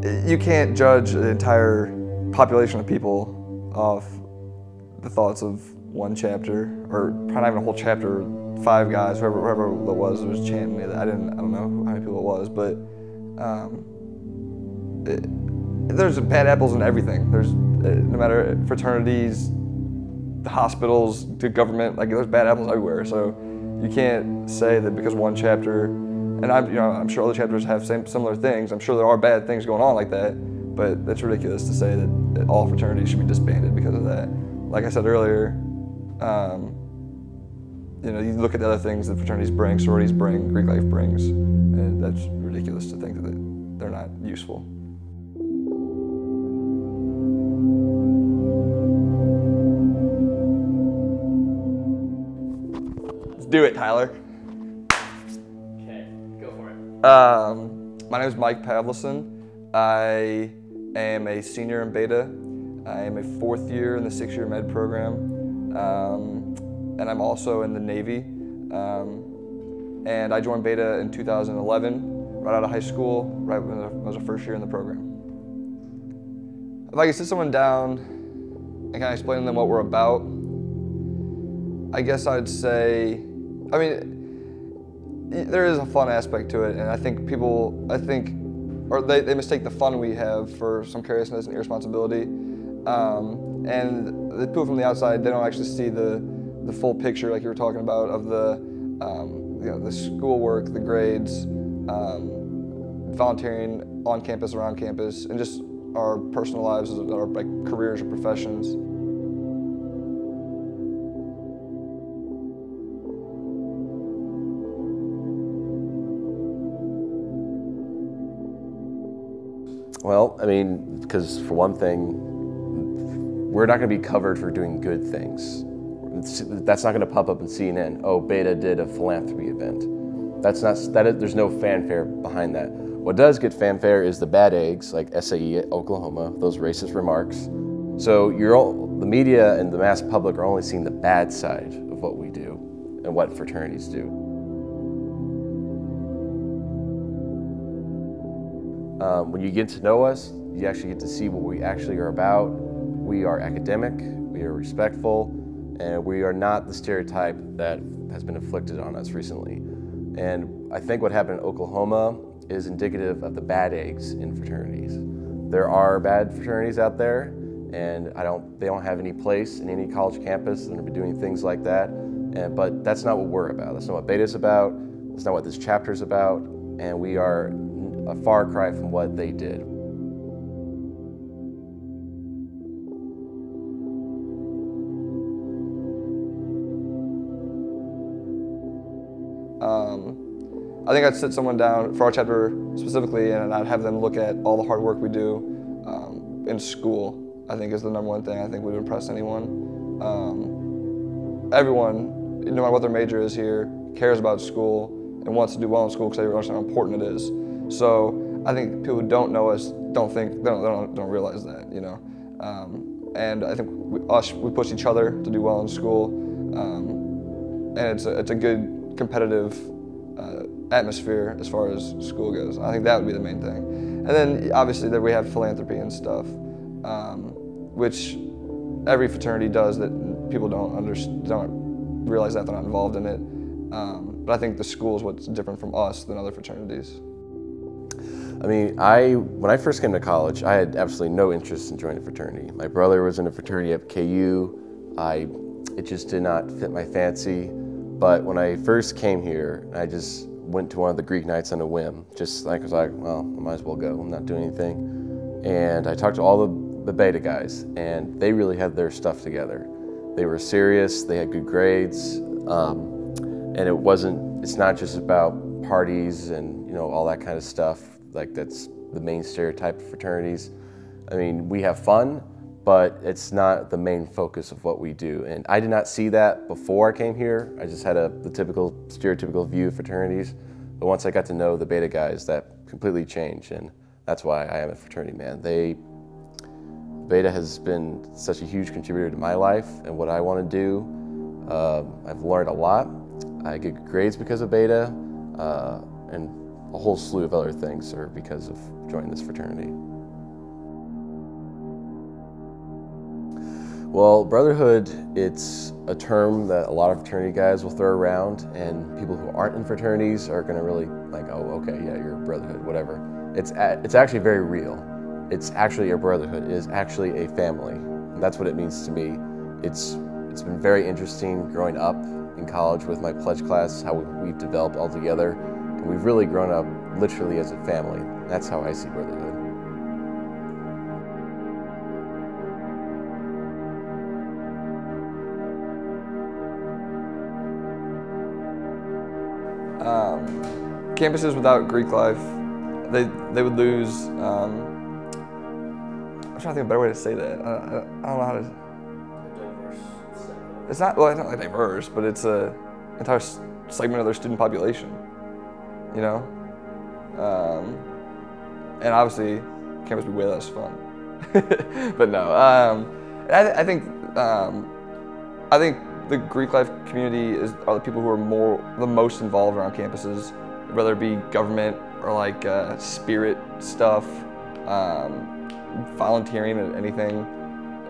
you can't judge the entire population of people off the thoughts of one chapter, or probably not even a whole chapter. 5 guys, whoever it was chanting me. I don't know how many people it was, but there's bad apples in everything. There's no matter fraternities, the hospitals, the government, like there's bad apples everywhere. So you can't say that because one chapter, and I'm sure other chapters have similar things. I'm sure there are bad things going on like that, but that's ridiculous to say that all fraternities should be disbanded because of that. Like I said earlier, you look at the other things that fraternities bring, sororities bring, Greek life brings, and that's ridiculous to think that they're not useful. Let's do it, Tyler. Okay, go for it. My name is Mike Pavlison. I am a senior in Beta. I am a 4th year in the 6-year med program. And I'm also in the Navy. And I joined Beta in 2011, right out of high school, right when I was a 1st year in the program. If I could sit someone down and kind of explain to them what we're about, I guess I'd say, there is a fun aspect to it, and I think people, they mistake the fun we have for some carelessness and irresponsibility. And the people from the outside, they don't actually see the full picture, like you were talking about, of the schoolwork, the grades, volunteering on campus, around campus, and just our personal lives, our careers or professions. Well, because for one thing, we're not going to be covered for doing good things. That's not going to pop up in CNN. Oh, Beta did a philanthropy event. There's no fanfare behind that. What does get fanfare is the bad eggs, like SAE at Oklahoma, those racist remarks. So the media and the mass public are only seeing the bad side of what we do and what fraternities do. When you get to know us, you actually get to see what we actually are about. We are academic, we are respectful, and we are not the stereotype that has been inflicted on us recently. And I think what happened in Oklahoma is indicative of the bad eggs in fraternities. There are bad fraternities out there, and they don't have any place in any college campus. They're going to be doing things like that, but that's not what we're about. That's not what Beta's about. That's not what this chapter's about, and we are a far cry from what they did. I think I'd sit someone down for our chapter specifically, and I'd have them look at all the hard work we do in school. I think is the #1 thing I think would impress anyone. Everyone, no matter what their major is here, cares about school and wants to do well in school because they understand how important it is. So I think people who don't know us don't realize that, And I think we push each other to do well in school, and it's a good competitive atmosphere as far as school goes. I think that would be the main thing. And then obviously that we have philanthropy and stuff, which every fraternity does that people don't realize that they're not involved in it. But I think the school is what's different from us than other fraternities. When I first came to college, I had absolutely no interest in joining a fraternity. My brother was in a fraternity at KU. It just did not fit my fancy. But when I first came here, I just went to one of the Greek nights on a whim. Just like, I was like, well, I might as well go. I'm not doing anything. And I talked to all the Beta guys, and they really had their stuff together. They were serious, they had good grades, and it's not just about parties and all that kind of stuff. Like that's the main stereotype of fraternities. We have fun, but it's not the main focus of what we do. And I did not see that before I came here. I just had the typical stereotypical view of fraternities. But once I got to know the Beta guys, that completely changed, and that's why I am a fraternity man. Beta has been such a huge contributor to my life and what I want to do. I've learned a lot. I get good grades because of Beta, and a whole slew of other things are because of joining this fraternity. Well, brotherhood, it's a term that a lot of fraternity guys will throw around, and people who aren't in fraternities are going to really like, oh, okay, yeah, you're a brotherhood, whatever. It's actually very real. It's actually a brotherhood. It is actually a family, and that's what it means to me. It's been very interesting growing up in college with my pledge class, how we've developed all together, and we've really grown up literally as a family. That's how I see brotherhood. Campuses without Greek life, they would lose. I'm trying to think of a better way to say that. I don't know how to. It's not, well, it's not like diverse, but it's an entire segment of their student population, you know? And obviously, campus would be way less fun. But no, I think the Greek life community are the people who are the most involved around campuses, whether it be government or like spirit stuff, volunteering at anything.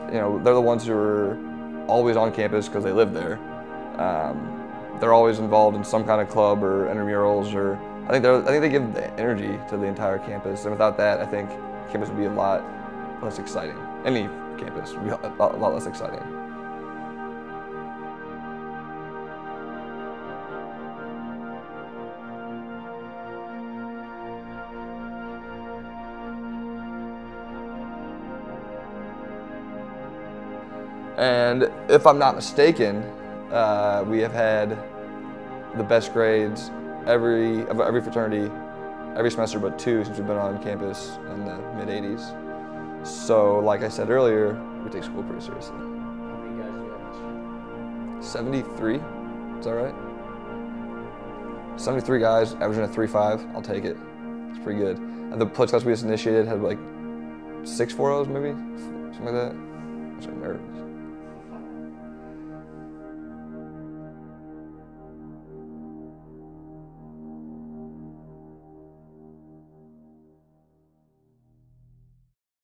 You know, they're the ones who are always on campus because they live there. They're always involved in some kind of club or intramurals, or I think they give the energy to the entire campus. And without that, I think campus would be a lot less exciting. Any campus would be a lot less exciting. And if I'm not mistaken, we have had the best grades of every fraternity, every semester but 2 since we've been on campus in the mid-'80s. So, like I said earlier, we take school pretty seriously. How many guys do you have this year? 73, is that right? 73 guys, averaging a 3.5, I'll take it. It's pretty good. And the pledge class we just initiated had like 6 4.0s maybe, something like that. I'm so nervous.